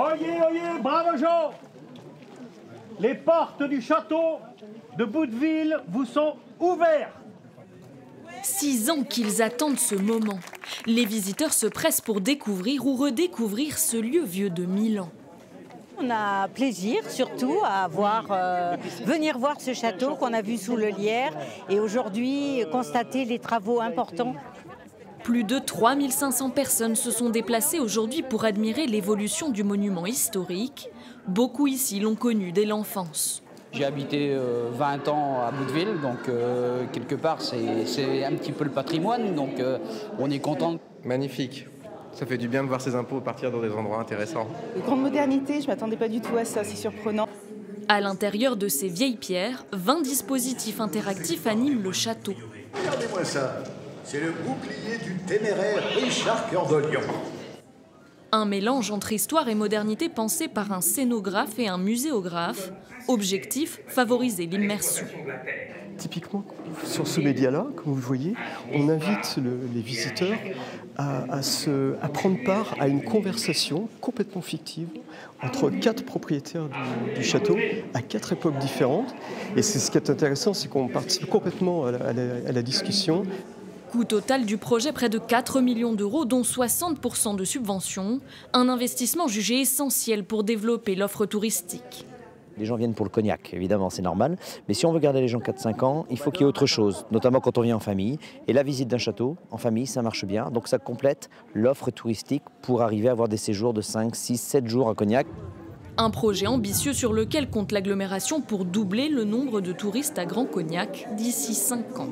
Oyez, oyez, bravo Jean! Les portes du château de Bouteville vous sont ouvertes. 6 ans qu'ils attendent ce moment. Les visiteurs se pressent pour découvrir ou redécouvrir ce lieu vieux de 1000 ans. On a plaisir surtout à venir voir ce château qu'on a vu sous le Lierre et aujourd'hui constater les travaux importants. Plus de 3500 personnes se sont déplacées aujourd'hui pour admirer l'évolution du monument historique. Beaucoup ici l'ont connu dès l'enfance. J'ai habité 20 ans à Bouteville, donc quelque part c'est un petit peu le patrimoine, donc on est content. Magnifique. Ça fait du bien de voir ces impôts partir dans des endroits intéressants. Grande modernité, je ne m'attendais pas du tout à ça, c'est surprenant. À l'intérieur de ces vieilles pierres, 20 dispositifs interactifs animent le château. Regardez-moi ça, c'est le bouclier du téméraire Richard Cœur de Lion. Un mélange entre histoire et modernité pensé par un scénographe et un muséographe. Objectif, favoriser l'immersion. Typiquement, sur ce média-là, comme vous voyez, on invite les visiteurs à prendre part à une conversation complètement fictive entre 4 propriétaires du château à 4 époques différentes. Et c'est ce qui est intéressant, c'est qu'on participe complètement à la discussion. Coût total du projet, près de 4 millions d'euros, dont 60% de subventions. Un investissement jugé essentiel pour développer l'offre touristique. Les gens viennent pour le cognac, évidemment, c'est normal. Mais si on veut garder les gens 4-5 ans, il faut qu'il y ait autre chose, notamment quand on vient en famille. Et la visite d'un château, en famille, ça marche bien. Donc ça complète l'offre touristique pour arriver à avoir des séjours de 5, 6, 7 jours à Cognac. Un projet ambitieux sur lequel compte l'agglomération pour doubler le nombre de touristes à Grand Cognac d'ici 5 ans.